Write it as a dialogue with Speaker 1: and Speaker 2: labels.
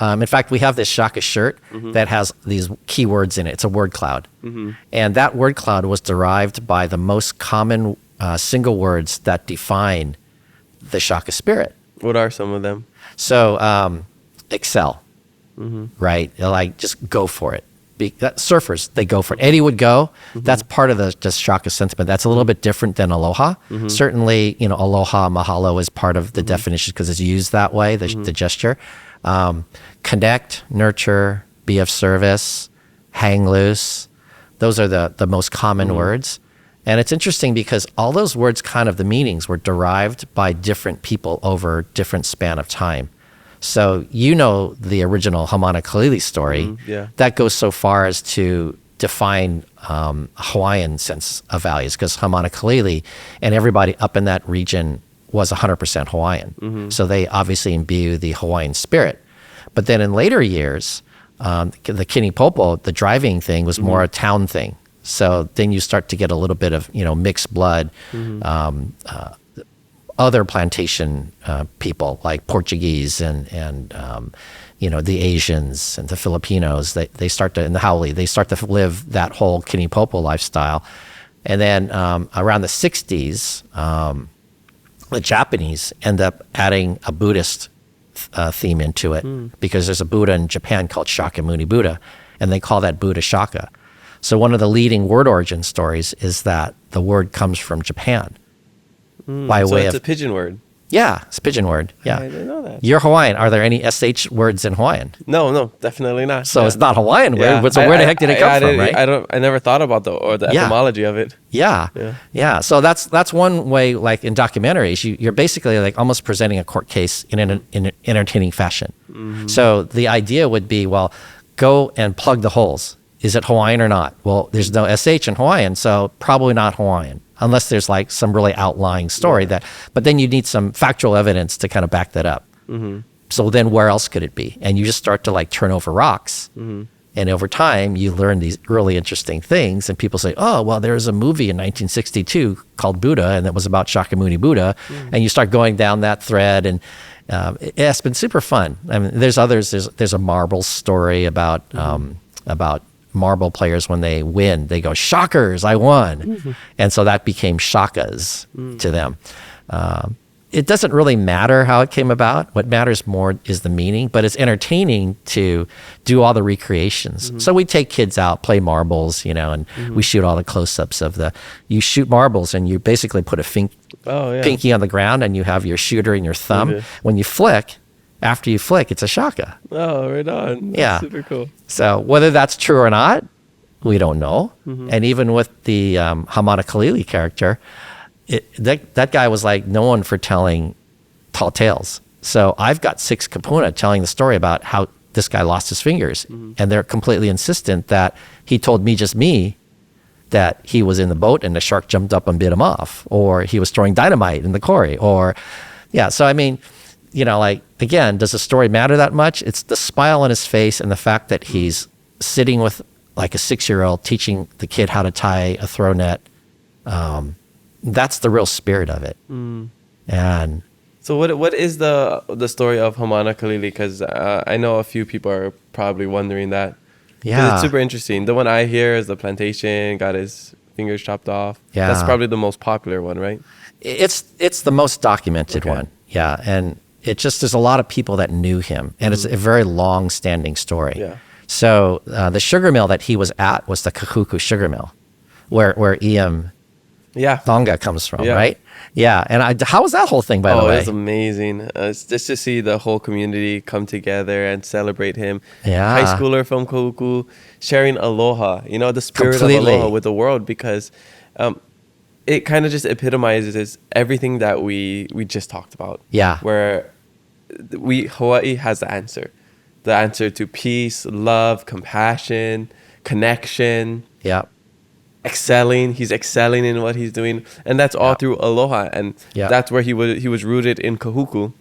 Speaker 1: In fact, we have this Shaka shirt that has these keywords in it. It's a word cloud. And that word cloud was derived by the most common single words that define the Shaka spirit.
Speaker 2: What are some of them?
Speaker 1: So excel, right? Like just go for it. Surfers, they go for it. Eddie would go. That's part of the Shaka sentiment. That's a little bit different than aloha. Certainly, aloha, mahalo is part of the definition because it's used that way, the gesture. Connect, nurture, be of service, hang loose. Those are the most common words. And it's interesting because all those words, kind of the meanings were derived by different people over different span of time. So the original Hamana Kalili story, that goes so far as to define Hawaiian sense of values, because Hamana Kalili and everybody up in that region was 100% Hawaiian. So they obviously imbue the Hawaiian spirit. But then in later years, the Kini Popo, the driving thing, was more a town thing. So then you start to get a little bit of mixed blood. Other plantation people like Portuguese and the Asians and the Filipinos, they start to, and the Haole, they start to live that whole Kini Popo lifestyle. And then around the 60s, the Japanese end up adding a Buddhist theme into it because there's a Buddha in Japan called Shakyamuni Buddha, and they call that Buddha Shaka. So one of the leading word origin stories is that the word comes from Japan. By way
Speaker 2: it's
Speaker 1: of
Speaker 2: a pidgin word.
Speaker 1: Yeah, it's a pidgin word. Yeah.
Speaker 2: I didn't know that.
Speaker 1: You're Hawaiian. Are there any SH words in Hawaiian?
Speaker 2: No, definitely not.
Speaker 1: So it's not Hawaiian word. So where the heck did it come from, right?
Speaker 2: I never thought about the etymology of it.
Speaker 1: Yeah. So that's one way, like in documentaries, you're basically like almost presenting a court case in an entertaining fashion. So the idea would be, well, go and plug the holes. Is it Hawaiian or not? Well, there's no SH in Hawaiian, so probably not Hawaiian. Unless there's like some really outlying story but then you need some factual evidence to kind of back that up. So then where else could it be? And you just start to like turn over rocks. And over time you learn these really interesting things, and people say, oh, well, there was a movie in 1962 called Buddha, and it was about Shakyamuni Buddha. And you start going down that thread, and it's been super fun. I mean, there's others. There's a marble story about marble players, when they win, they go, shockers, I won. And so that became shakas to them. It doesn't really matter how it came about. What matters more is the meaning, but it's entertaining to do all the recreations. So we take kids out, play marbles, and we shoot all the close-ups of you shoot marbles, and you basically put a pinky on the ground, and you have your shooter and your thumb. When you flick, after you flick, it's a shaka.
Speaker 2: Oh, right on. That's super cool.
Speaker 1: So whether that's true or not, we don't know. And even with the Hamana Kalili character, that guy was like known for telling tall tales. So I've got 6 kapuna telling the story about how this guy lost his fingers. And they're completely insistent that he told me that he was in the boat and the shark jumped up and bit him off, or he was throwing dynamite in the quarry, so I mean, again, does the story matter that much? It's the smile on his face and the fact that he's sitting with like a 6-year-old teaching the kid how to tie a throw net. That's the real spirit of it. And
Speaker 2: so what is the story of Hamana Kalili? Because I know a few people are probably wondering that. Yeah. It's super interesting. The one I hear is the plantation, got his fingers chopped off. Yeah. That's probably the most popular one, right?
Speaker 1: It's the most documented one. Yeah. And there's a lot of people that knew him, and it's a very long-standing story. Yeah. So the sugar mill that he was at was the Kahuku sugar mill, where Iam Thonga comes from, right? Yeah. And how was that whole thing, by the way?
Speaker 2: Oh, it was amazing. It's just to see the whole community come together and celebrate him. Yeah. High schooler from Kahuku sharing aloha, the spirit of aloha with the world, because it kind of just epitomizes everything that we just talked about. Yeah. Where Hawaii has the answer to peace, love, compassion, connection. Yeah. He's excelling in what he's doing, and that's all through aloha, and that's where he was rooted in Kahuku.